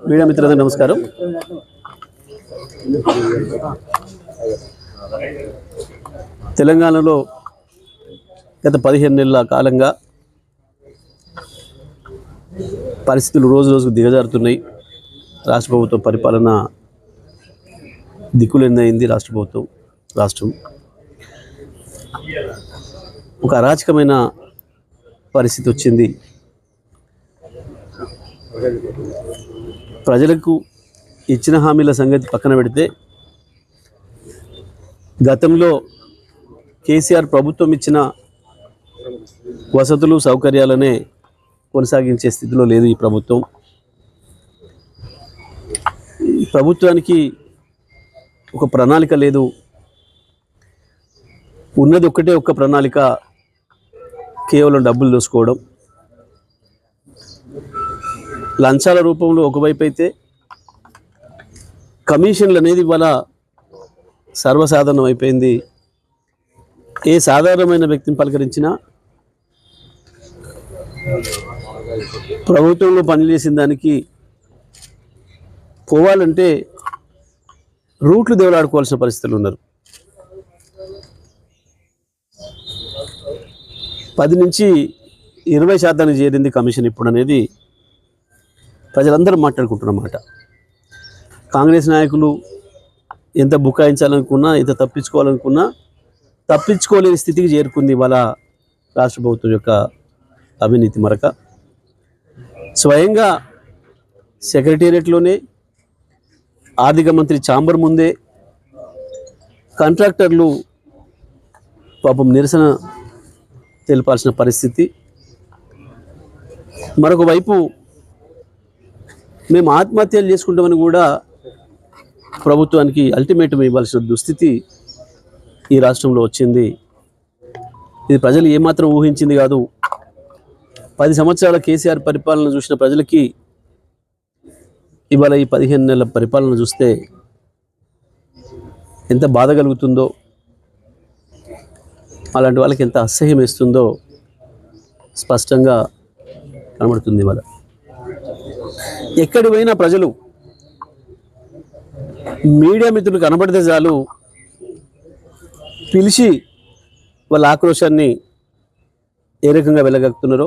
Media మిత్రులందరికీ నమస్కారం. తెలంగాణలో గత 15 నెలల కాలంగా పరిస్థితులు రోజు రోజుకు దిగజారుతున్నాయి. రాష్ట్ర ప్రభుత్వ పరిపాలన దిక్కులేనిదైంది. రాష్ట్రం ఒక అరాచకమైన పరిస్థితి వచ్చింది. ప్రజలకు ఇచ్చిన హామీల సంగతి పక్కన పెడితే గతంలో కేసీఆర్ ప్రభుత్వం ఇచ్చిన వసతులు సౌకర్యాలనే కొనసాగించే స్థితిలో లేదు ఈ ప్రభుత్వం. ఈ ప్రభుత్వానికి ఒక ప్రణాళిక లేదు. ఉన్నది ఒక్క ప్రణాళిక, కేవలం డబ్బులు దోసుకోవడం. లంచాల రూపంలో ఒకవైపు అయితే కమిషన్లు అనేది ఇవాళ సర్వసాధారణం అయిపోయింది. ఏ సాధారణమైన వ్యక్తిని పలకరించినా ప్రభుత్వంలో పనిచేసిన దానికి పోవాలంటే రూట్లు దేవులాడుకోవాల్సిన పరిస్థితులు ఉన్నారు. 10 నుంచి 20% చేరింది కమిషన్ ఇప్పుడు అనేది ప్రజలందరూ మాట్లాడుకుంటున్నమాట. కాంగ్రెస్ నాయకులు ఎంత బుకాయించాలనుకున్నా, ఎంత తప్పించుకోవాలనుకున్నా తప్పించుకోలేని స్థితికి చేరుకుంది ఇవాళ రాష్ట్ర ప్రభుత్వం యొక్క అవినీతి మరక. స్వయంగా సెక్రటేరియట్లోనే, ఆర్థిక మంత్రి ఛాంబర్ ముందే కాంట్రాక్టర్లు పాపం నిరసన తెలిపాల్సిన పరిస్థితి. మరొక వైపు మేము ఆత్మహత్యలు చేసుకుంటామని కూడా ప్రభుత్వానికి అల్టిమేటం ఇవ్వాల్సిన దుస్థితి ఈ రాష్ట్రంలో వచ్చింది. ఇది ప్రజలు ఏమాత్రం ఊహించింది కాదు. 10 సంవత్సరాల కేసీఆర్ పరిపాలన చూసిన ప్రజలకి ఇవాళ ఈ 15 నెలల పరిపాలన చూస్తే ఎంత బాధ కలుగుతుందో, అలాంటి వాళ్ళకి ఎంత అసహ్యం వేస్తుందో స్పష్టంగా కనబడుతుంది. ఇవాళ ఎక్కడి పోయినా ప్రజలు మీడియా మిత్రులు కనబడితే చాలు పిలిచి వాళ్ళ ఆక్రోశాన్ని ఏ రకంగా వెళ్ళగలుగుతున్నారో